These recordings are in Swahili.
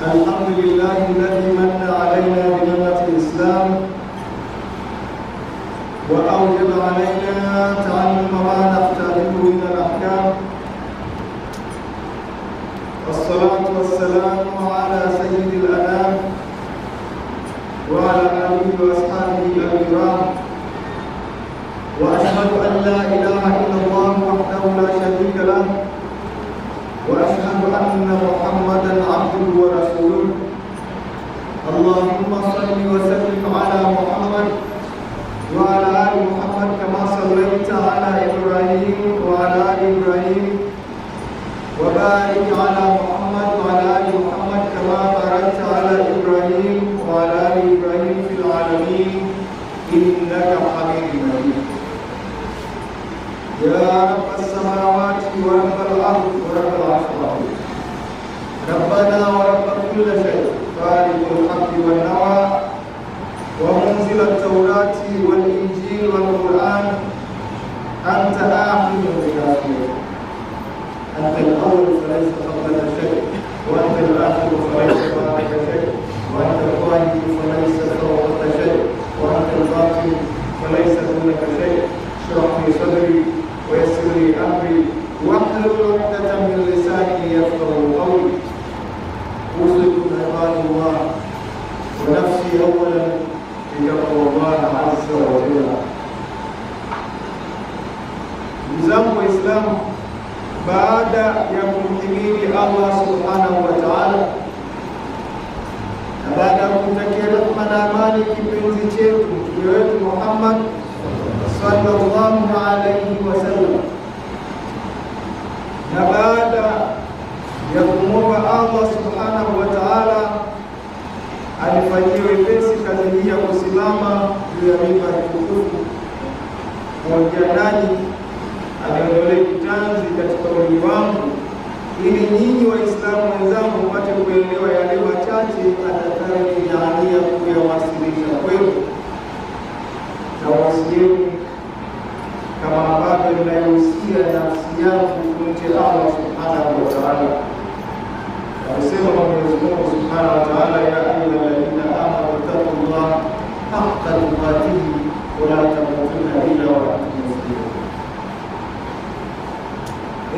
الحمد لله الذي من علينا بنعمة الإسلام وأوجب علينا تعلم ما نحتاجه من الأحكام. والصلاة والسلام على سيد الأنام وعلى آله وأصحابه الكرام، وأشهد أن لا إله إلا الله وحده لا شريك له، وأشهد أن محمدًا عبده ورسوله. اللهم صل وسلم على محمد وعلى آل محمد كما صليت على إبراهيم وعلى آل إبراهيم، وبارك على محمد وعلى آل محمد كما باركت على إبراهيم وعلى آل إبراهيم في العالمين إنك حميد مجيد. يا رب السماوات ورب الأرض ورب العرش العظيم، ربنا ورب كل شيء، خالق الحق والنوى ومنزل التوراة والإنجيل والقرآن، أنت آخر بآخر، أنت الأول فليس قبلك شيء، وأنت الآخر فليس بعدك شيء، وأنت الظاهر فليس فوقك شيء، وأنت الباطن فليس دونك شيء. اشرح لي صدري ويسر لي أمري واحلل عقدة من لساني يفقهوا قولي. أوصيكم عباد الله ونفسي أولا بتقوى الله عز وجل. Ndugu Waislamu, baada ya kumhimidi Allah subhanahu wa ta'ala na baada ya kumtakia rehema na amani kipenzi chetu mtume wetu Muhammad sallallahu alayhi wasallam, na baada ya kumwomba Allah subhanahu wa ta'ala alifanyia wepesi kazi hii ya kusimama juu ya mimbar tukufu pamoja nanyi, aliondolee kitanzi katika mwili wangu ili nyinyi Waislamu wenzangu mpate kuelewa yale machache atakayojalia kuyawasilisha kwenu, na wasieni kama ambavyo ninayohusia nafsi yangu kumcha Allah subhanahu wa ta'ala. Anasema Mwenyezi Mungu subhanahu wa ta'ala, ya ayyuhalladhina amanu taqullaha haqqa tuqatihi wa la tamutunna illa wa antum muslimun.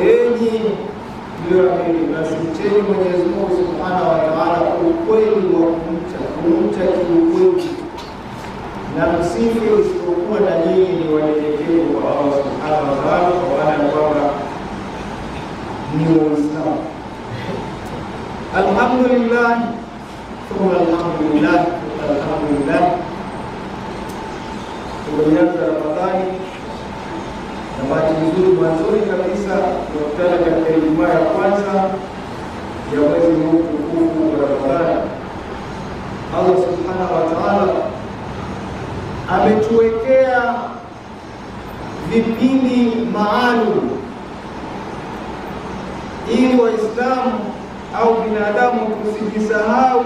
Enyi mlioamini, basi mcheni Mwenyezi Mungu subhanahu wa ta'ala ukweli wa kumcha kiukweli, na msife isipokuwa na nyinyi ni wanyenyekevu kwa Allah subhanahu wa ta'ala, kwa maana kwamba ni Waislamu. Alhamdulillah thumma alhamdulillah alhamdulillah. Tumeanza Ramadhani na bahati nzuri mwanzoni kabisa tunakutana katika Ijumaa ya kwanza ya mwezi huu mtukufu wa Ramadhani. Allah subhanahu wa ta'ala ametuwekea vipindi maalum ili Waislamu au binadamu tusijisahau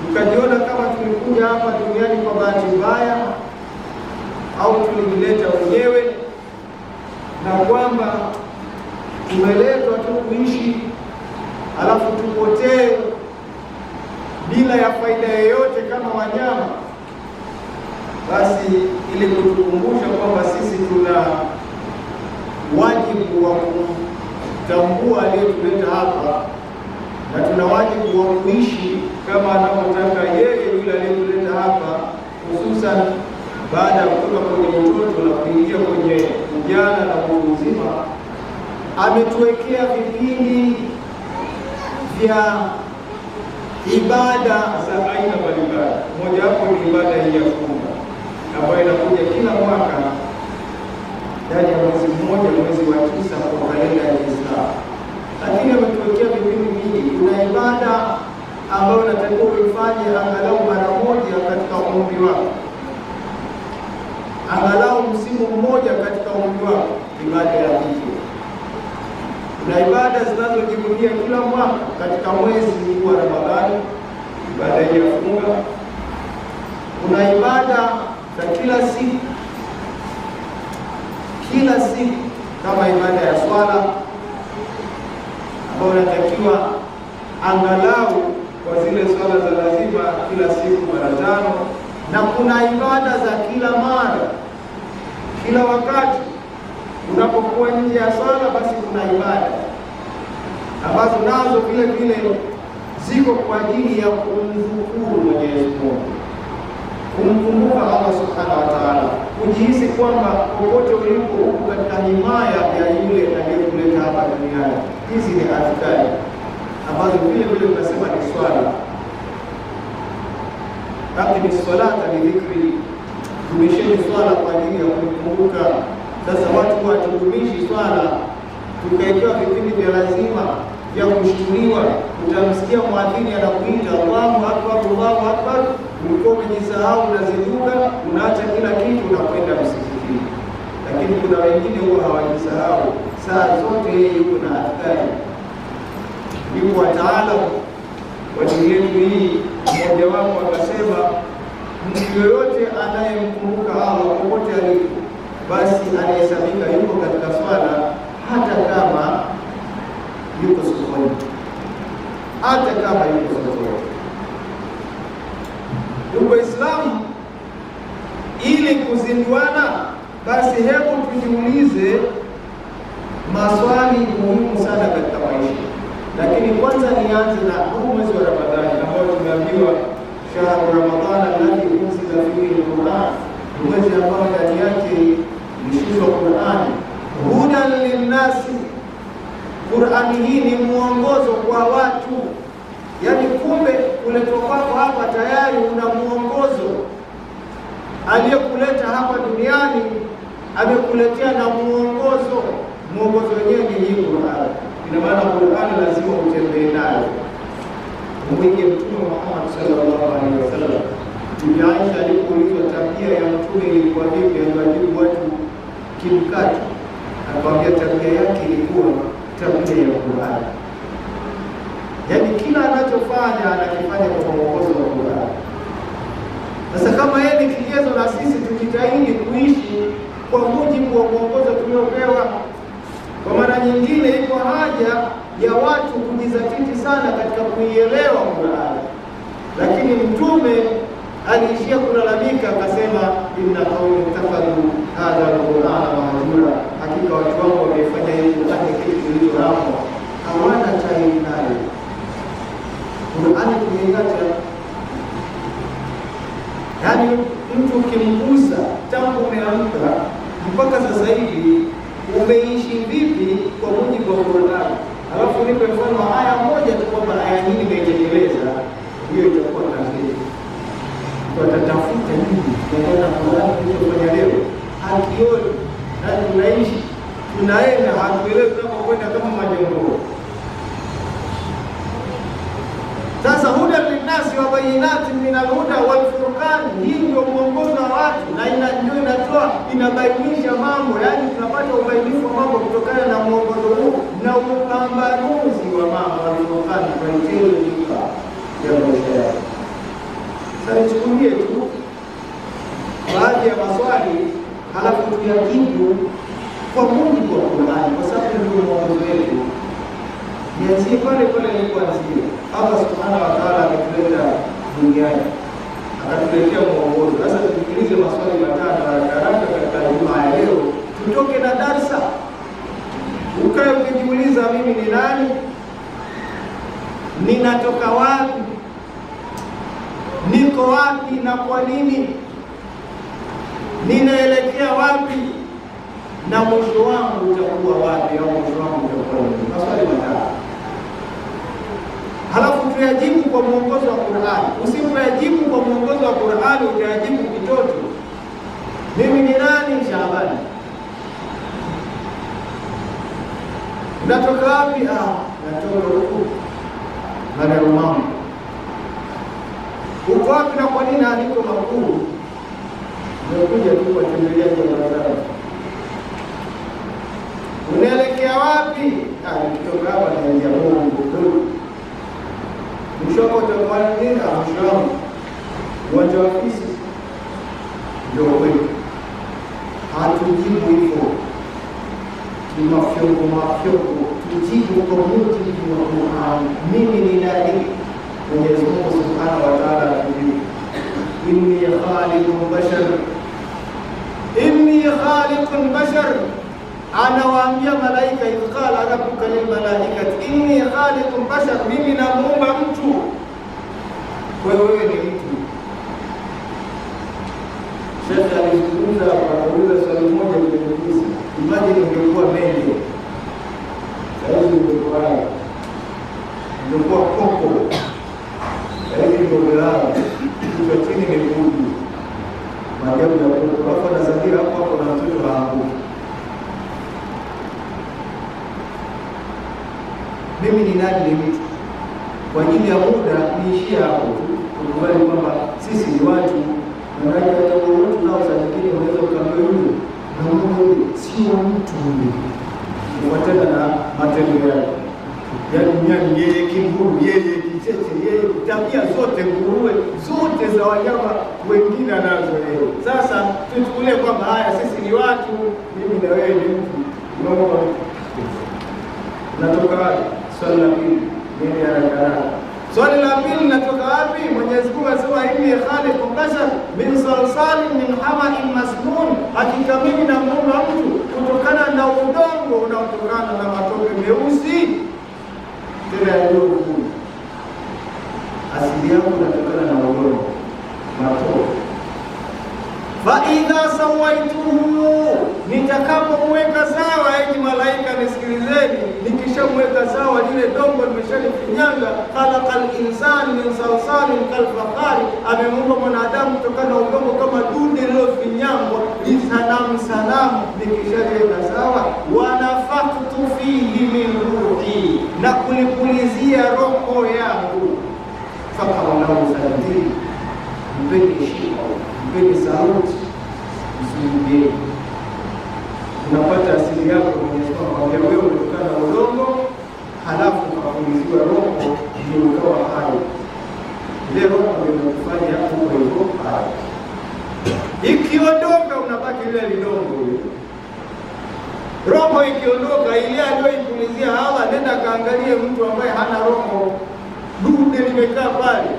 tukajiona kama tulikuja hapa duniani kwa bahati mbaya au tulijileta wenyewe, na kwamba tumeletwa tu kuishi alafu tupotee bila ya faida yoyote kama wanyama. Basi ili kutukumbusha kwamba sisi tuna wajibu wa kutambua aliyetuleta hapa, na tuna wajibu wa kuishi kama anavyotaka yeye yule aliyetuleta hapa, hususan baada ya kutoka kwenye utoto na kuingia kwenye ujana na utu uzima. Ametuwekea vipindi vya ibada za aina mbalimbali. Moja wapo ni ibada hii ya funga ambayo inakuja kila mwaka ndani ya mwezi mmoja, mwezi wa 9 kwa kalenda ya Kiislamu. Lakini ametuwekea vipindi vingi. Kuna ibada ambayo unatakiwa uifanye angalau mara moja katika umri wako, angalau msimu mmoja katika umri wako, ibada ya hija. Kuna ibada zinazojirudia kila mwaka katika mwezi wa Ramadhani, ibada ya funga. Kuna ibada za kila siku kama ibada ya swala ambayo unatakiwa angalau kwa zile swala za lazima kila siku mara 5, na kuna ibada za kila mara, kila wakati unapokuwa nje ya swala, basi kuna ibada ambazo nazo vile vile ziko kwa ajili ya kumshukuru Mwenyezi Mungu, kumkumbuka Allah Subhanahu wa Ta'ala, kujihisi kwamba popote ulipo uko katika himaya ya yule aliyekuleta hapa duniani. Hizi ni adhkari ambazo vile vile tunasema ni swala. Aqimi salata li dhikri, dumisheni swala kwa ajili ya kumkumbuka. Sasa watu watudumishi swala, tukaekewa vipindi vya lazima vya kushtuliwa. Utamsikia muadhini anakuita Allahu Akbar, Allahu Akbar, ulikuwa umejisahau, unazinduka, unaacha kila kitu, unakwenda msikitini. Lakini kuna wengine huwa hawajisahau, saa zote yeye yuko na adhkari. Yuko wataalamu wa dini yetu hii, mmoja wapo akasema, mtu yoyote anayemkumbuka Allah popote alipo, basi anahesabika yuko katika swala, hata kama yuko sokoni, hata kama yuko sokoni. Ndugu Waislamu, ili kuzinduana, basi hebu tujiulize maswali muhimu sana katika maisha. Lakini kwanza nianze na huu mwezi wa Ramadhani ambao tumeambiwa shahru Ramadhana alladhi unzila fihi al-Qur'an, mwezi ambao ndani yake ilishushwa Qur'ani. Hudan linnasi, Qur'ani hii ni mwongozo kwa watu. Yaani kumbe kuletwa kwako hapa tayari una mwongozo. Aliyekuleta hapa duniani amekuletea na mwongozo. Mwongozo wenyewe ni hii Qur'ani. Ina maana Qur'ani lazima utembee nayo. Mwingi Mtume Muhammad sallallahu alaihi wasallam, Bibi Aisha alipoulizwa tabia ya Mtume ilikuwa vipi, aliwajibu watu kimkati, akamwambia tabia yake ilikuwa tabia ya Qur'ani. Yaani kila anachofanya anakifanya kwa mwongozo wa Qur'ani. Sasa kama yeye ni kigezo, na sisi tujitahidi kuishi kwa mujibu wa mwongozo tuliopewa. Kwa maana nyingine, iko haja ya watu kujizatiti sana katika kuielewa Qur'ani. Lakini Mtume aliishia kulalamika akasema, inna qaumi ittakhadhu hadha al-Qur'ana mahjura, hakika watu wangu wamefanya hii Qur'ani kitu kilichoramwa, hawana tairi nayo. Qur'ani tumeiacha. Yaani mtu ukimgusa tangu umeamka mpaka sasa hivi, umeishi vipi kwa mujibu wa Qur'ani? Alafu nipe mfano aya moja tu kwamba aya hii nimeitekeleza, hiyo itakuwa kamili. Tutatafuta nini kwa Qur'ani tuliyofanya leo? Hakioni, na tunaishi, tunaenda, hatuelewi tunapokwenda kama majengo. Sasa huda linnasi wa bayinatin min al-huda wal furqan, hii ndio mwongozo wa watu, na ndio inatoa, inabainisha mambo. Yaani tunapata ubainifu wa mambo kutokana na mwongozo huu na upambanuzi wa mambo wal-furqan, kwa njia ya maisha yao. Sasa nichukulie tu baadhi ya maswali, halafu tuyajibu kwa mujibu wa Qur'ani, kwa sababu ndio mwongozo wetu. Nianzie pale pale nilipoanzia. Allah Subhanahu wa Ta'ala ametuleta duniani, akatuletea mwongozo. Sasa tusikilize maswali matatu haraka katika Ijumaa ya leo, tutoke na darsa. Ukae ukijiuliza, mimi ni nani? Ninatoka wapi? Niko wapi na kwa nini? Ninaelekea wapi? Na mwisho wangu utakuwa wapi, au mwisho wangu utakuwa nini? Maswali matatu. Halafu tuyajibu kwa mwongozo wa Qur'ani. Usipoyajibu kwa mwongozo wa Qur'ani, utayajibu kitoto. Mimi ni nani? Shabani. Unatoka wapi? Natoka huku Madarumamu. Uko wapi na kwa nini? Aliko makuu. Nimekuja tu kwa tembelea kwa barabara. Unaelekea wapi? Nikitoka hapa naingia Mungu. Mwisho wako utakuwa nini? Mwisho wangu uwanja wa Kisi. Ndio kweli. Hatujibu hivyo kimafyongo, ujibu kwa mujibu wa Qur'an. Mimi ni nani? Mwenyezi Mungu Subhanahu wa Ta'ala anajibu, inni khaliqun bashar. Anawaambia malaika, idh qala rabbuka lil malaikati inni khaliqun bashar, mimi namuumba mtu. Wewe ni mtu. Shekhe alizungumza akauliza swali moja kwenye imagine ungekuwa mende, saizi ungekuwa koko, saizi ngobelao, kichwa chini ni kudu, maajabu ya koko, alafu anazangira hapo hapo na mtoto haanguki. Mimi ni nani? Ni mtu. Kwa ajili ya muda niishia hapo tu, kukubali kwamba sisi ni watu. Maanake hata watu nao saa nyingine unaweza ukaambia huyu na huyu sio mtu huyu, kufuatana na matendo yake. Yaani nyani yeye, kinguru yeye, kicheche yeye, tabia zote, nguruwe zote za wanyama wengine anazo yeye. Sasa tuchukulie kwamba haya sisi ni watu, mimi na wewe ni mtu. Natoka wapi? Swali la pili, mimi haraka. Swali la pili linatoka wapi? Mwenyezi Mungu anasema inni khaliqun bashar min salsalin min hama'in masnun, hakika mimi namuumba mtu kutokana na udongo unaotokana na matope meusi tena yaliyokuwa. Asili yako inatokana na udongo, matope. Fa idha sawaituhu, nitakapomweka sawa, enyi malaika nisikilizeni, nikishamweka sawa lile dongo nimeshalifinyanga, khalaqal insani min salsalin kalfakhari, amemuumba mwanadamu kutokana na udongo kama dude lilofinyangwa, sanamu, nikishaliweka sawa, wa nafakhtu fihi min ruhi, na kulipulizia roho yangu, faqalahu sajidin, mpeni heshima, mpeni sauti, msujudie. Unapata asili yako. Mwenyezi Mungu akwambia wewe unatokana na udongo, halafu ukapuliziwa roho ndio ukawa hai. Ile roho ndio inakufanya uwe hivyo hai. Ikiondoka unabaki ile lidongo. Roho ikiondoka, ile aliyoipulizia hawa, nenda kaangalie mtu ambaye hana roho, dude limekaa pale,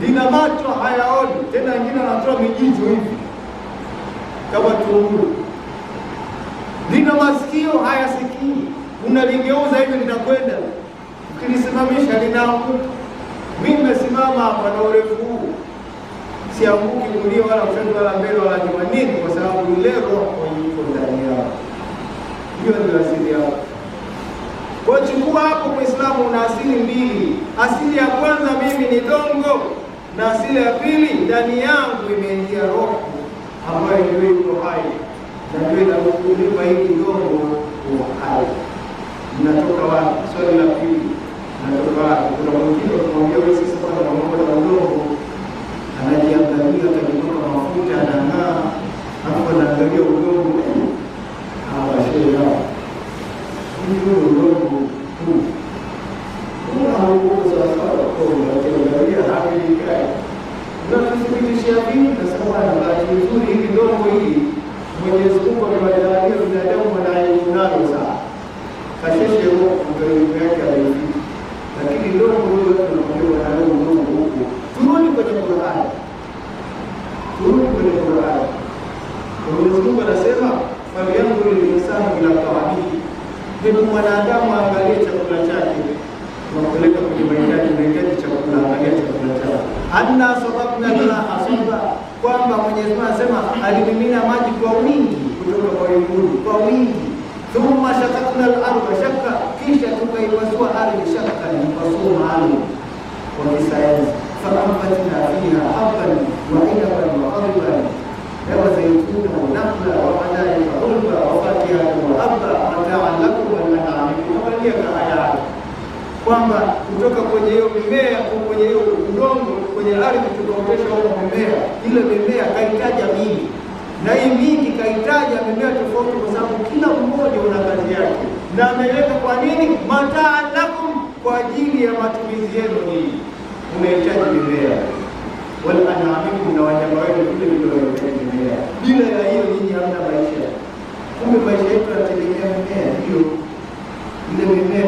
lina macho hayaoni tena, wengine wanatoa mijicho hivi kama tunguru, lina masikio hayasikii, unaligeuza hivi linakwenda, ukilisimamisha linaanguka. Mimi nimesimama hapa na urefu huu, sianguki kulia wala kushoto wala mbele wala nyuma. Nini? Kwa sababu ile roho iko ndani yao. Hiyo ndio asili yao. Kwa chukua hapo, Muislamu una asili mbili. Asili ya kwanza, mimi ni dongo, na asili ya pili, ndani yangu imeingia roho ambayo ndio iko hai, na ndio inakulipa hili dongo uhai. Mnatoka wapi? Swali la pili, mnatoka wapi? Kuna mwingine kumwambia wewe, sisi kwa mambo ya udongo, anajiangalia akijitoka mafuta anang'aa, hapo anaangalia udongo hawa sheria hiyo udongo huu unaokuza sawa kwa unaangalia hali kai unathibitisha vipi? Na sababu na bahati nzuri hili dongo hili Mwenyezi Mungu amewajalia binadamu wanayonalo sana kasheshe huko mgaibu yake aliyofikia, lakini dongo hilo tunakuwa na leo udongo huko. Turudi kwenye Qur'an, Mwenyezi Mungu anasema falyanzur al-insanu ila ta'amihi, hebu mwanadamu aangalie chakula chake, tunapeleka kwenye mahitaji chakula, angalia chakula chake. Anna sababna al-ma'a sabba, kwamba Mwenyezi Mungu anasema alimimina maji kwa wingi kutoka kwa mbinguni kwa wingi. Thumma shaqaqna al-ardha shaqqa, kisha tukaipasua ardhi shaqqa, ni pasuo maalum kwa kisayansi. Faambatna fiha habban wa inaban wa qadban وزيتون ونخلا وحدائق غلبا وفاكهة وأبا متاعا لكم ولأنعامكم. Angalia aya kwamba kutoka kwenye hiyo mimea, kwenye hiyo udongo, kwenye ardhi tukaotesha huo mimea. Ile mimea kaitaja mingi, na hii mingi kaitaja mimea tofauti, kwa sababu kila mmoja una kazi yake, na ameweka kwa nini? Mataa lakum, kwa ajili ya matumizi yenu. Hii unahitaji mimea, wala anaamikum, na wanyama wenu vile vile wanahitaji mimea. Bila ya hiyo nyinyi hamna maisha. Kumbe maisha yetu yanategemea mimea. Hiyo ile mimea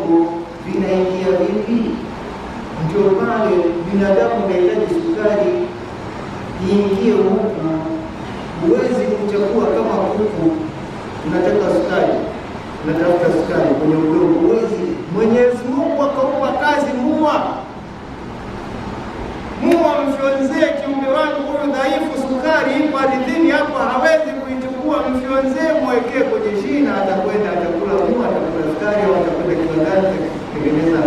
vidogo vinaingia vipi? Ndio pale binadamu anahitaji sukari iingie huku. Huwezi kuchagua kama kuku unataka sukari, unatafuta sukari kwenye udongo, huwezi. Mwenyezi Mungu akaupa kazi mua mfyonzee kiumbe wangu huyu dhaifu, sukari ipo ardhini hapo, hawezi kuichukua. Mfyonzee, mwekee kwenye shina, atakwenda atakula mua, atakula sukari, au atakwenda kiwandani kutengeneza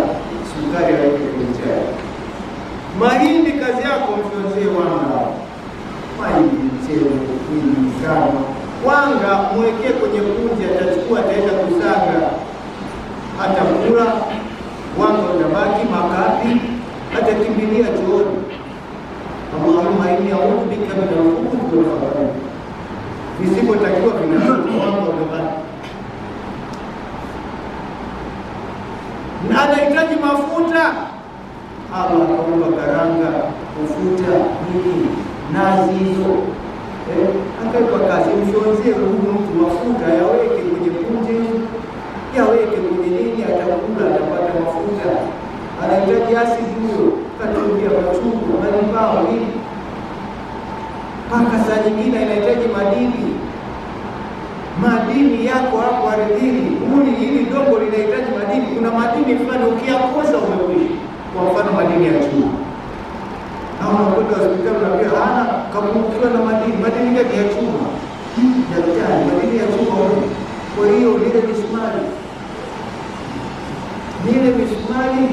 sukari aweke kwenye chai. Mahindi kazi yako mfyonzee wanga, mahindi, mchele, ngano. Wanga mwekee kwenye kunzi, atachukua ataenda kusaga, atakula. Wanga utabaki makapi, atakimbilia chooni. Allahumma inni a'udhu bika min al-khubuthi wal khaba'ith. Visipotakiwa vinawanga utabaki. Na anahitaji mafuta. Allah akaumba karanga, ufuta, nini, nazi hizo. Akaipa kazi, mfyonzie huyu mtu mafuta, yaweke kwenye punje, yaweke kwenye nini, atakula, atapata mafuta. Anahitaji asidi huyo, katumia machungu, mbalimbao nini. Mpaka saa nyingine anahitaji madini. Madini yako hapo ardhini, hili dongo linahitaji madini. Kuna madini fulani ukiyakosa umekwisha. Kwa mfano madini ya chuma. Na unakwenda hospitali unaambia hana kapungukiwa na madini. Madini gani ya chuma? Daktari, madini ya chuma huko. Kwa hiyo lile misumari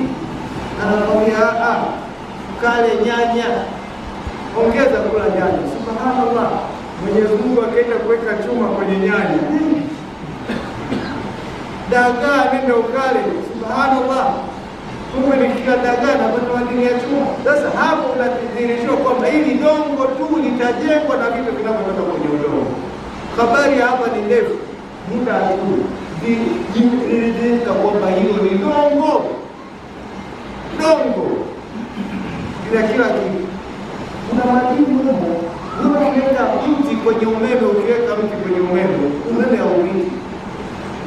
anakwambia kale nyanya, ongeza kula nyanya. Subhanallah, Mwenyezi Mungu akaenda kuweka chuma kwenye nyanya. Dagaa nenda ukale. Subhanallah, kumbe nikila dagaa napata madini ya chuma. Sasa hapo unadhihirishwa kwamba hili dongo tu litajengwa na vitu vinavyotoka kwenye udongo. Habari hapa ni ndefu, muda tu kwamba hilo ni dongo ila kila kitu. Kuna madini humo. Ukiweka mti kwenye umeme, umeme haupiti.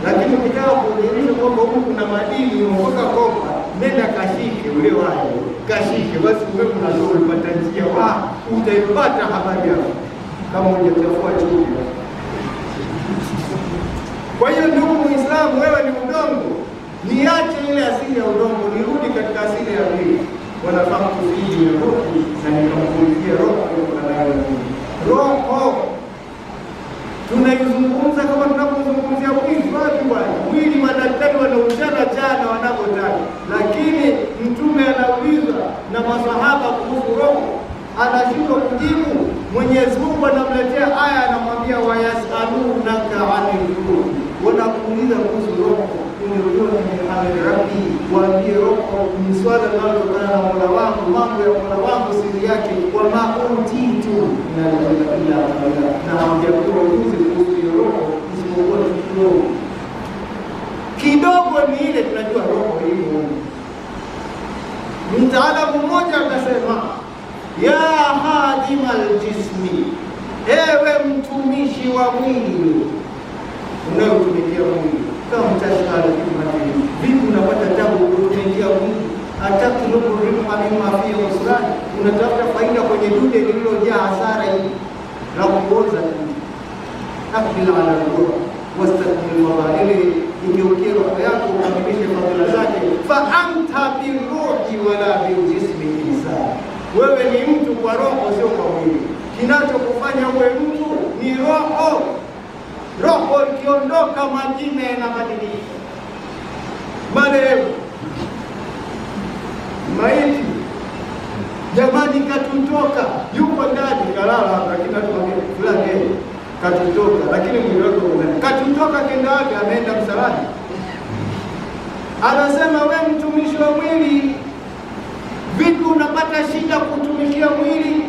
Lakini ukitaka kuonyesha kwamba huku kuna madini, unaondoka kopa, nenda kashike ule wale, kashike basi umeme unazuru upata njia, utaipata habari yako kama hujachafua chuki. Kwa hiyo ndugu Muislamu, wewe ni udongo, niache ile asili ya udongo, nirudi katika asili ya pili. Wanafahamu kufiji roho na nikamkulia roho tunaizungumza kama tunapozungumzia mwili. Wapi bwana? Mwili madaktari wanaujana jana wanapotaka, lakini Mtume anaulizwa na masahaba kuhusu roho, anashindwa kujibu. Mwenyezi Mungu anamletea aya, anamwambia wayasalunaka anil ruh, wanakuuliza kuhusu roho. Rabbi, waambie roho ni swala linalotokana na Mola wangu, mambo ya Mola wangu, siri yake. Wama utitu na hamjapewa ujuzi kuhusu roho isipokuwa kidogo. Ni ile tunajua roho hivyo. Mtaalamu mmoja akasema, ya hadimal jismi, ewe mtumishi wa mwili unayotumikia mwili, kama mtashkala kimati, vipi unapata tabu kutumikia mwili? Atakilubu rizqa mimma fihi khusran, unatafuta faida kwenye dude lililojaa hasara hii na kuoza. Akbil ala ruh wastakmil fadaili, igeukie roho yako ukamilishe fadhila zake. Fa anta biruhi wala biljismi insan, wewe ni mtu kwa roho, sio kwa mwili. Kinachokufanya uwe mtu ni roho. Roho ikiondoka majina yanabadilika. Marehemu maiti, jamani, katutoka, yuko ndani kalala, lakini atuambia fulani katutoka, lakini mwili wake katutoka, kenda wapi? Ameenda msalani. Anasema we mtumishi wa mwili, vipi unapata shida kutumikia mwili?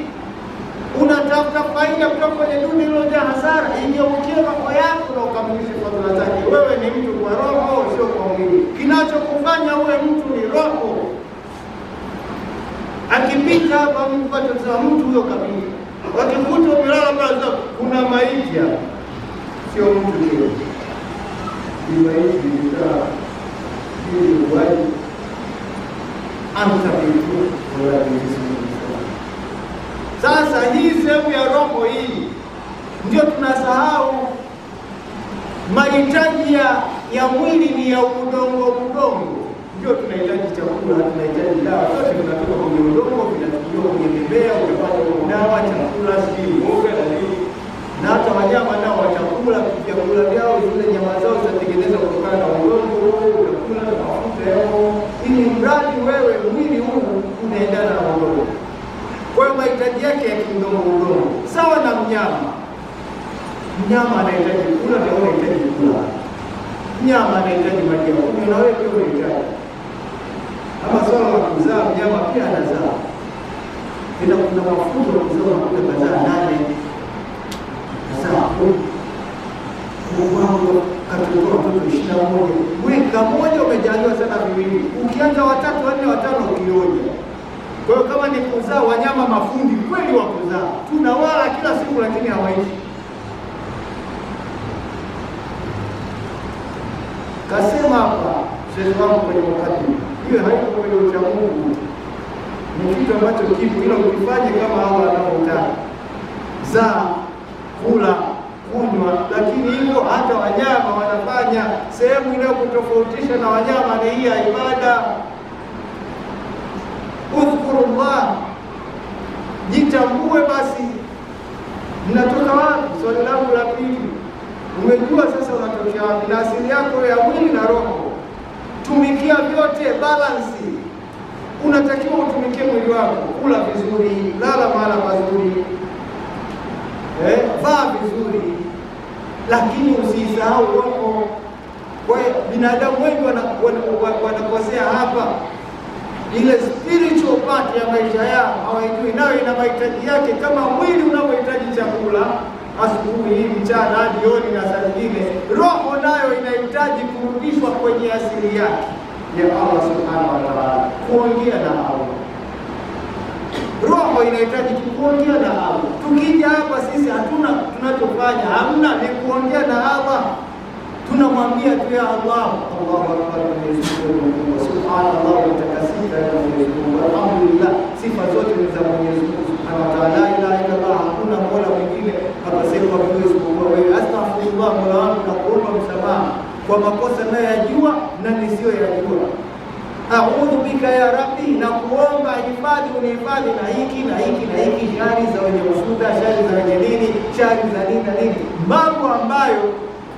Unatafuta faida kutoka kwenye dunia iliyojaa hasara, igeukie roho yako na ukamilishe fadhila zake. Wewe ni mtu kwa roho, sio kwa mwili. Kinachokufanya uwe mtu ni roho. Akipita hapa mtu atasema mtu huyo kabisa. Wakikuta umelala pale, kuna maiti hapa, sio mtu huyo. Ni maiti ili uwaji amtabitu wala bismi. Sasa hii sehemu ya roho hii ndio tunasahau. Mahitaji ya mwili ni ya udongo, ndio tunahitaji chakula, tunahitaji dawa, zote tunatoka kwenye udongo, vinachukuliwa kwenye mimea, unapata dawa, chakula, sijui mboga na nini. Na hata wanyama nao watakula vyakula vyao, zile nyama zao zitatengenezwa kutokana na udongo, utakula na mafuta yao, ili mradi wewe mwili huu unaendana na udongo. Kwa hiyo mahitaji yake ya kiudongo, sawa na mnyama. Mnyama anahitaji kula na wewe unahitaji kula. Mnyama anahitaji maji ya kunywa na wewe pia unahitaji. Ama swala la kuzaa, mnyama pia anazaa. Ila kuna mafunzo ya kuzaa, unakuta kazaa 8. Kazaa 10. Mungu katoa watoto 21. Wiki moja umejaliwa sana viwili. Ukianza 3, 4, 5 ukioja. Kwa hiyo kama ni kuzaa, wanyama mafundi kweli wa kuzaa. Tunawala kila siku lakini hawaishi. Kasema hapa shehe wangu kwenye wakati, hiyo haiko kwenye uchamungu, ni kitu ambacho kipo, ila ukifanye kama Allah anavyotaka, zaa, kula, kunywa. Lakini hivyo hata wanyama wanafanya. Sehemu inayokutofautisha na wanyama ni hii ya ibada. Udhkurullah, jitambue. Basi mnatoka wapi? Swali langu la pili, umejua sasa unatokea wapi na asili yako ya mwili na roho. Tumikia vyote, balansi. Unatakiwa utumikie mwili wako, kula vizuri, lala mahala pazuri, vaa vizuri, lakini usisahau roho. Kwa hiyo binadamu wengi wanakosea hapa. Ile spiritual part ya maisha yao hawaijui, nayo ina mahitaji yake kama mwili unavyohitaji chakula asubuhi, mchana, jioni na saa nyingine. Roho nayo inahitaji kurudishwa kwenye asili yake ya Allah subhanahu wa ta'ala, kuongea na Allah. Roho inahitaji kuongea na Allah. Tukija hapa sisi hatuna tunachofanya, hamna, ni kuongea na Allah. Tunamwambia tu ya Allah, Allahu akbar, Mwenyezi Mungu, subhanallah, utakasika ya Mwenyezi Mungu, alhamdulillah, sifa zote ni za Mwenyezi Mungu subhanahu wa ta'ala, la ilaha illa Allah, hakuna mola mwingine akasema Mwenyezi Mungu wewe. Astaghfirullah, mola wangu, na kuomba msamaha kwa makosa nayajua na nisiyoyajua. A'udhu bika ya Rabbi, na kuomba hifadhi, unihifadhi na hiki na hiki na hiki, shari za wenye usuda, shari za wenye nini, shari za nini na nini, mambo ambayo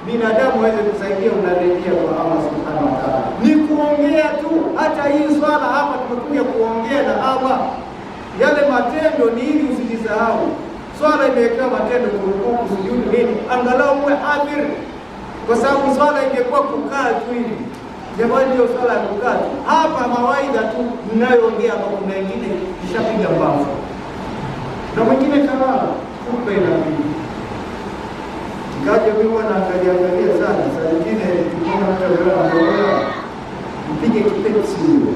binadamu waweze kusaidia, unarejea kwa Allah subhanahu wa ta'ala. Ni kuongea tu. Hata hii swala hapa tumekuja kuongea na Allah. Yale matendo ni ili usijisahau. Swala imewekewa matendo, kurukuu, kusujudu, nini, angalau uwe hadhir, kwa sababu swala ingekuwa kukaa tu hivi. Jamani, ndio swala ya kukaa tu. Hapa mawaidha tu mnayoongea hapa, kuna wengine kishapiga mbavu na mwingine kalala, kumbe inabidi kaja mimi wanaangalia sana. Saa nyingine tukiona mtu anaona mpige kipepsi huyo,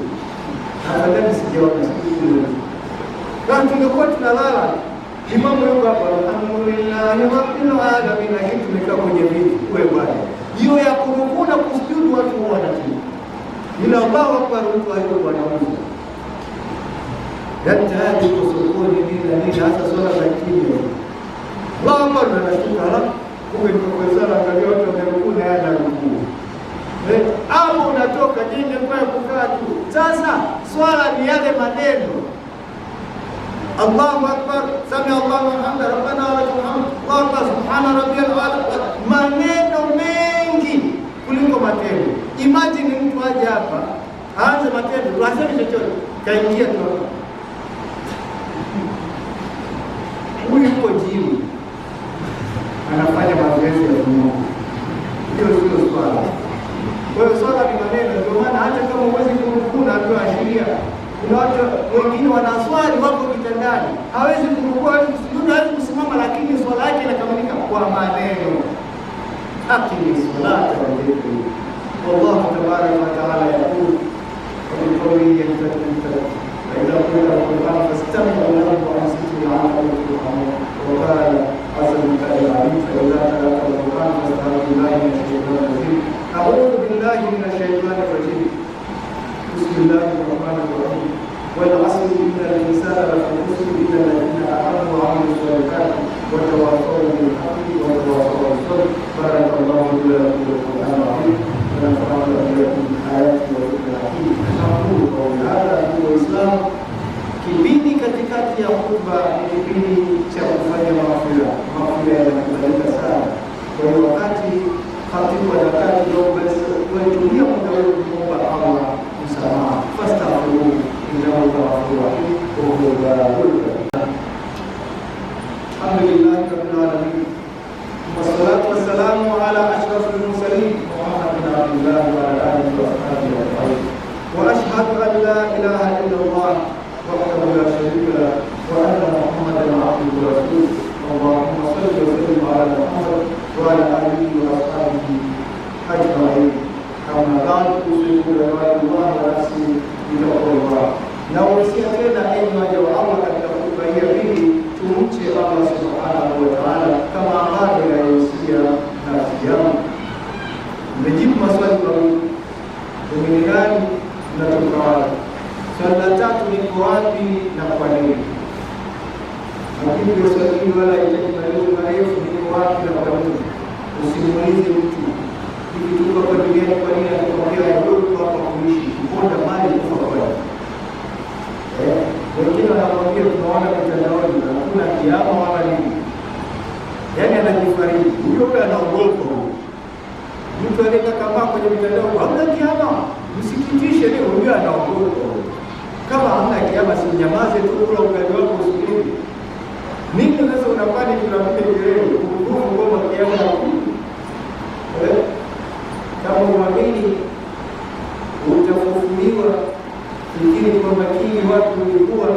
afadhali sijaona siku. Kama tungekuwa tunalala, imamu yuko hapa, alhamdulillah rabbil alamin, lakini tumekaa kwenye viti. Wewe bwana, hiyo ya kurukuu na kusujudu watu wanatii, ila Allahu akbar mtu hayuko anauza daktari kusukuni nini, hasa swala za kimya. Allahu akbar anashuka halafu kumbe tukawezana, angalia watu wamerukuu na yana rukuu. Hapo unatoka jini kwa kukaa tu. Sasa swala ni yale maneno, Allahu akbar, sami Allahu liman hamdah, rabbana wa lakal hamd, Allahu akbar, subhana rabbiyal a'la. Maneno mengi kuliko matendo. Imagine mtu aje hapa aanze matendo, aseme chochote, kaingia tu hapa, huyu yuko jimu anafanya mazoezi ya Mungu. Hiyo sio swala. Kwa hiyo swala ni maneno. Ndio maana hata kama uwezi kurukuu na kuashiria, kuna watu wengine wanaswali wako kitandani, hawezi kurukuu, hawezi kusujudu, hawezi kusimama, lakini swala yake inakamilika kwa maneno. Akili salata wa dhikri. Wallahu tabaraka wa taala yaqul wa bi qawlihi yahtadi wa idha qila al-Qur'an fastami'u lahu wa ansitu la'allakum turhamun. Wa qala أعوذ بالله من الشيطان الرجيم. Bismillahir Rahmanir Rahim. Wal 'asri innal insana lafi khusr illa alladhina amanu wa 'amilus salihati wa tawassaw bil haqqi wa tawassaw bis sabr. Barakallahu li wa lakum fil Qur'anil 'azim. Wa nafa'ana billahi min ayati wa dhikril hakim. Nashukuru kwa ujada wa Islam. Kipindi katikati ya khutba ni kipindi cha kufanya maghfira. Maghfira yanakubalika sana. Kwa hiyo wakati khatibu anataka kidogo, basi tunatumia muda wetu kuomba Allah msamaha. Fastaghfiruhu innahu ghafurur rahim. Alhamdulillahi rabbil alamin. Wassalatu wassalamu ala ashrafil mursalin Muhammadin abdillah wa ala alihi wa sahbihi ajma'in. Wa ashhadu an la ilaha illallah wahdahu la sharika lahu wa anna Muhammadan abduhu wa rasuluh. Allahumma salli wa sallim ala Muhammad wa ala alihi wa ashabihi ajma'in. Kama ba'd, usiku wa Allah wa nafsi bitaqwallah. Na usia tena enyi waja wa Allah katika khutba hii tumche Allah subhanahu wa ta'ala kama ambavyo aliyohusia nafsi yangu. Nimejibu maswali mawili. Ni gani natoka wapi? Swali la tatu, niko wapi na kwa nini? Lakini ndio swali hili wala haitaki marefu. Niko wapi na kwa nini? Usimuulize mtu hivi tuko hapa duniani kwa nini, atakwambia ndio hapa kuishi, kuponda mali kufa kwa nini. Wengine wanakwambia tunaona mitandaoni hakuna kiama wala nini. Yaani anajifariji. Huyo anaogopa huyo. Mtu aliyeka kama kwenye mitandao hamna kiama, msikitishe leo, huyo anaogopa. Kama hamna kiama, si nyamaze tu, kula ugali wako usubiri. Nini sasa unafanya tunapiga kelele kuhusu kwamba kiama hakuna? Kama uamini utafufuliwa, lakini kwa makini watu walikuwa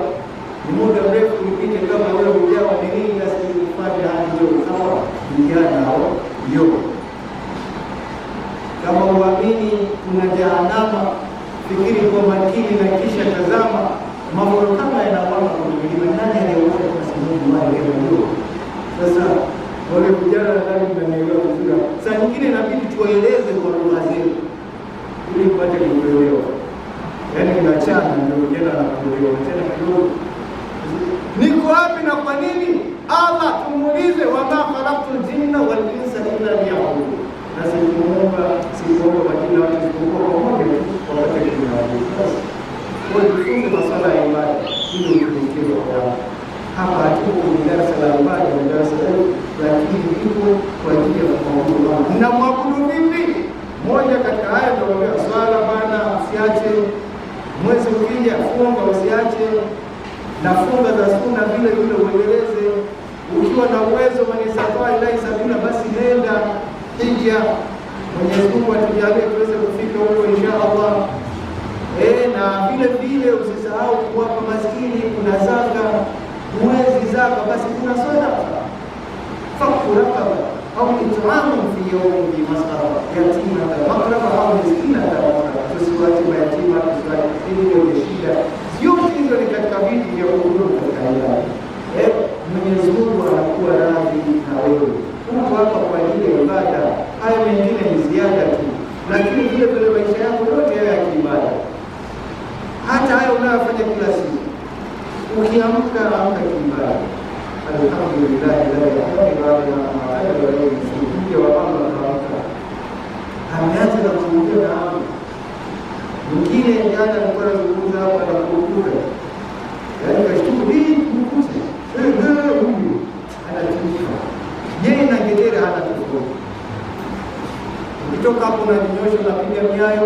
ni muda mrefu upite kama wewe hujao nini basi upate hadi leo sawa vijana hao ndio. Kama uamini kuna jahannama, fikiri kwa makini na kisha tazama mambo kama yanakwama kwa milima. Nani aliyeona kwa sababu wale ndio sasa wale vijana ndani mnaelewa vizuri. Sasa nyingine inabidi tueleze kwa lugha zetu ili mpate kuelewa. Yaani unachana ndio jana na kuelewa tena kidogo. Niko wapi na kwa nini? Allah tumuulize, wa ma khalaqtul jinna wal insa illa liya'budun. Na sikuomba majina watu isipokuwa pamoja wapate kuabudu. Kwa hiyo tufunze masuala ya ibada ili tufikie kwa hapa. Hatuko kwenye darasa la ibada na darasa letu, lakini iko kwa ajili ya kumwabudu Allah. Na mwabudu vipi? Moja katika haya ndio swala bana, usiache mwezi ukija funga, usiache na funga za sunna vile vile uendeleze. Ukiwa na uwezo wa nisafari ila sabina, basi nenda hija. Mwenyezi Mungu atujalie tuweze kufika huko inshallah. Na vile vile usisahau kuwapa maskini, kuna zaka, mwezi zaka, basi kuna sadaqa. Fakura au it'amu fi yawmin bi masara yatima makraba au miskina tawakkal. Tusiwache mayatima, tusiwache wenye shida. Yote hizo ni katika vitu vya kudumu katika ibada. Mwenyezi Mungu anakuwa radhi na wewe. Uko hapa kwa ajili ya ibada. Haya mengine ni ziada tu, lakini vile vile maisha yako yote haya ya ibada, hata haya unayofanya kila siku, ukiamka amka kiibada. Alhamdulillah ameanza na kuongea na hapo mwingine. Jana alikuwa anazungumza hapa na kukumbuka, yaani kashtuka hii kumkuta huyu anatuka yeye na ngedere hana tofauti. Ukitoka hapo unajinyosha, unapiga miayo,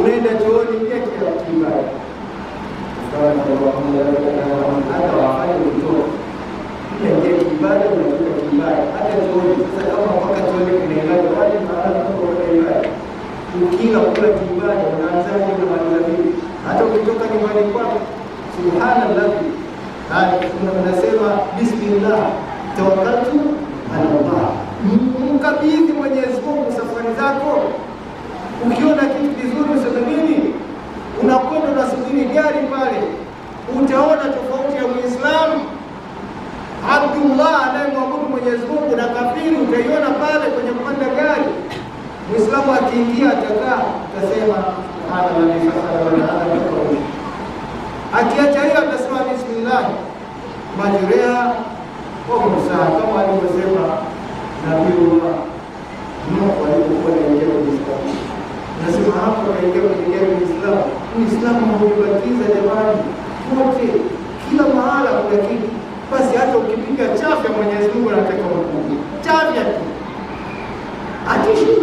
unaenda chooni, pia kia kiibada hata wafanye kutoka ile ndio ibada, unatoka ibada hata chooni. Sasa kama mpaka chooni kunaeleza wale maana kwa ibada, ukila kula ibada unaanzaje na maliza vipi? Hata ukitoka nyumbani kwako, subhanallah, unasema bismillah tawakkaltu ala Allah, mkabidhi Mwenyezi Mungu safari zako. Ukiona kitu kizuri useme nini, unakwenda unasubiri gari pale, utaona tofauti ya Muislamu Abdullah anayemwabudu Mwenyezi Mungu na kafiri, utaiona pale kwenye kupanda gari. Muislamu akiingia atakaa, utasema subhanallah fasala wa ta'ala kwa. Akiacha hiyo atasema bismillah majrea kwa msaa kama alivyosema Nabii Nuh alipokuwa anaingia kwenye Uislamu. Nasema hapo anaingia kwenye Uislamu. Uislamu haubatiza jamani. Wote kila mahala kuna kitu. Basi hata ukipiga chafya Mwenyezi Mungu anataka ukubali. Chafya tu. Atishi.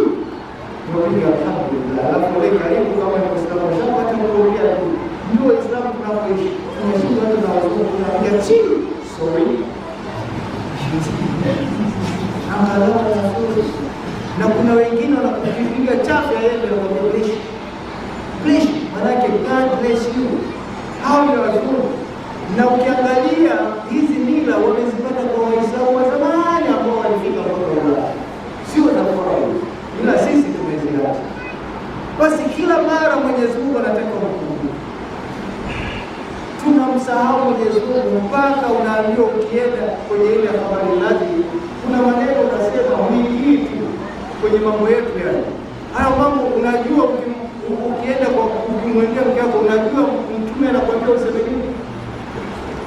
Ndio alhamdulillah. Alafu wewe karibu kama ni Muislamu shamba hata kuongea tu. Ndio Uislamu tunapoishi. Tunashinda watu na wazungu tunapiga chini. Sorry. Na kuna wengine wanakupiga chafya yeye ndio anakubless. Bless manake God bless you. Hao ndio wazungu. Na ukiangalia hizi mila wamezipata kwa Waislamu wa zamani ambao walifika mpaka Ulaya. Sio za kwao. Ila sisi tumeziacha. Basi kila mara Mwenyezi Mungu anataka ukumbuke. Tunamsahau Mwenyezi Mungu mpaka unaambiwa ukienda kwenye ile habari lati kuna maneno unasema hii tu kwenye mambo yetu yale. Hayo mambo unajua ukienda kwa kumwendea mke wako unajua mtume anakuambia useme nini?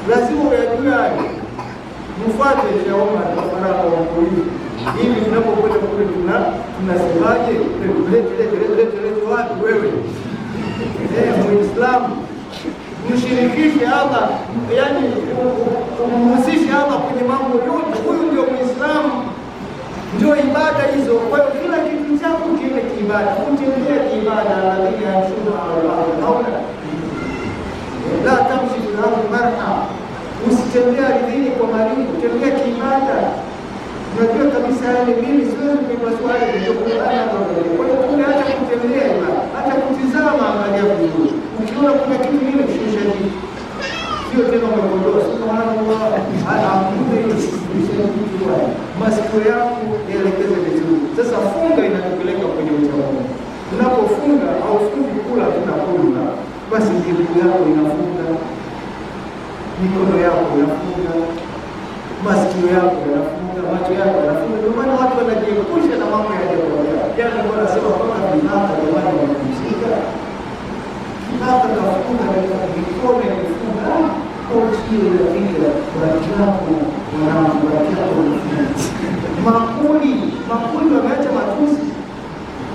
Lazima uyajue hayo. Mfuate shauri na faraka wa polisi. Hivi tunapokwenda kule tunasemaje? Lete wapi wewe? Muislamu mshirikishe Allah, yani umhusishe Allah kwenye mambo yote. Huyu ndio Muislamu, ndio ibada hizo. Kwa hiyo kila kitu chako kiwe kiibada, utembee kiibada, lakini hamshuru Allah hauna la tamshi fil ardi marha, usitembee ardhini kwa maringo, tembea kiibada. Unajua kabisa yale mimi siwezi kupaswa ndio Qur'an ndio. Kwa hiyo kuna hata kutembea ibada, hata kutizama angalia vizuri. Ukiona kuna kitu kile kishusha hivi. Sio tena umeondoa subhanallah. Hakuna hiyo kishusha kitu kwa. Masikio yako yaelekeze vizuri. Sasa funga inakupeleka kwenye uchamungu. Unapofunga au fungi kula tunakula. Basi miguu yako inafunga. Mikono yako inafunga. Masikio yako yanafunga, macho yako yanafunga. Ndio maana watu wanajiepusha na mambo ya ajabu. Yaani wanasema kwamba binadamu jamani wanapumzika. Hata kafunga katika mikono ya kufunga au chini ya fikra wanakiapo wanakiapo makuli wameacha matusi.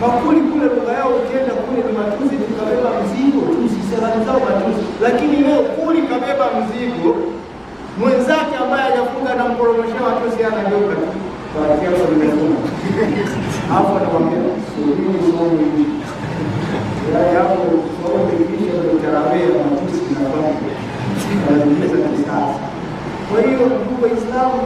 Makuli kule lugha yao ukienda kule ni matusi, tukabeba mzigo tusi salamu zao matusi. Lakini leo kuli kabeba mzigo mwenzake ambaye hajafunga na mporomosha matusi anageuka tu kwa kiapo limefunga hapo anakuambia sio hapo sote kisha tutarabea matusi na kwamba tunaweza kisasa. Kwa hiyo ndugu Waislamu,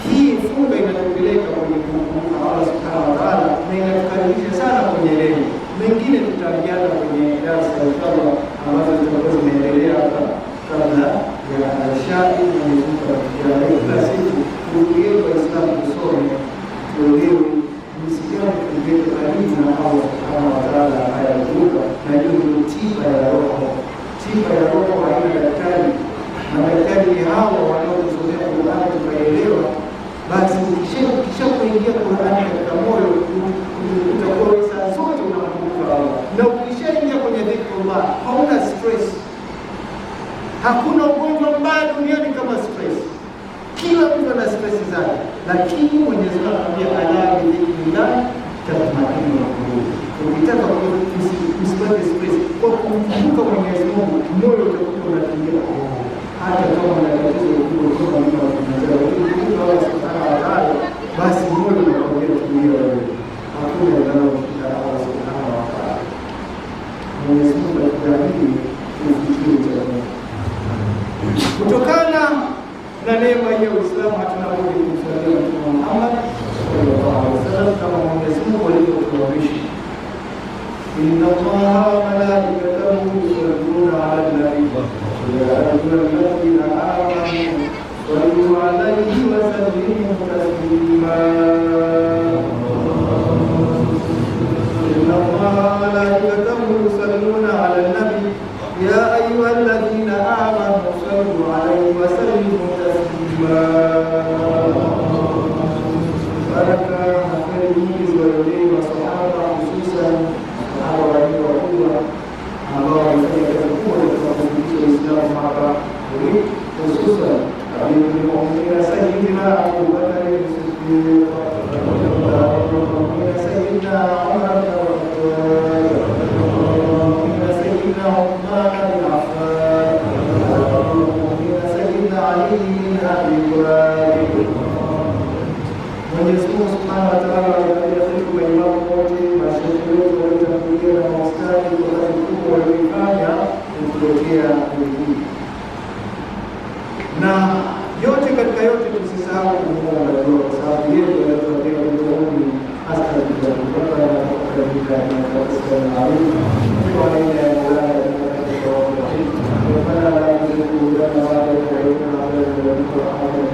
hii funga inatupeleka kwenye kumkumbuka Allah Subhanahu wa Ta'ala na inatukaribisha sana kwenye elimu. Mengine tutaangalia kwenye darasa inshallah ambazo zitakuwa zinaendelea hapa kabla ya shahidi na mzunguko wa kila siku. Tukiwa Waislamu tusome tuelewe msikiano kingine karibu na Allah Subhanahu wa Ta'ala ayakuka na hiyo ndio tiba ya roho. Tiba ya roho haina daktari. Madaktari hao wanaosomea Qur'an tukaelewa, basi ukisha kuingia Qur'an katika moyo utakuwa saa zote unakumbuka Allah. Na ukishaingia kwenye dhikrullah hauna stress. Hakuna ugonjwa mbaya duniani kama stress. Kila mtu ana stress zake, lakini Mwenyezi Mungu anambia ala bidhikrillah tatma'innul qulub. Ukitaka usipate stress kwa kumkumbuka Mwenyezi Mungu, moyo utakuwa unatulia. Hata kama una tatizo kubwa kama hilo unajua Allah Subhanahu wa Ta'ala, basi moyo unakuwa tulia wewe. Hakuna linalokushinda Allah Subhanahu wa Ta'ala. Mwenyezi Mungu atujalie tufikie jamii. Kutokana na neema ya Uislamu hatuna budi kumsalia Mtume Muhammad sallallahu alaihi wasallam kama Mwenyezi Mungu alivyotuamrisha. Inna Allaha wa malaikatahu yusalluna 'alan nabiy ya ayyuhalladhina amanu sallu 'alaihi wa sallimu taslima. Inna Allaha wa malaikatahu yusalluna 'alan nabiy ya ayyuhalladhina amanu sallu 'alaihi wa sallimu taslima. Baraka na kheri nyingi ziwaendee masahaba hususan hawa waliokuwa عثمان بن عفان وأمير سيدنا علي بن أبي طالب. Mwenyezi Mungu Subhanahu wa Ta'ala alibariki maimamu wote, mashehe wote waliotangulia na maustadhi kwa kazi kubwa walioifanya kutuletea hii. Na yote katika yote tusisahau kumuomba dua, kwa sababu yeye ndiye anatupatia uongozi hasa katika kutoka na kukaribia na kusikia na arifu kwa aina ya Mola katika kwa kwa kwa kwa kwa kwa kwa kwa kwa kwa kwa kwa kwa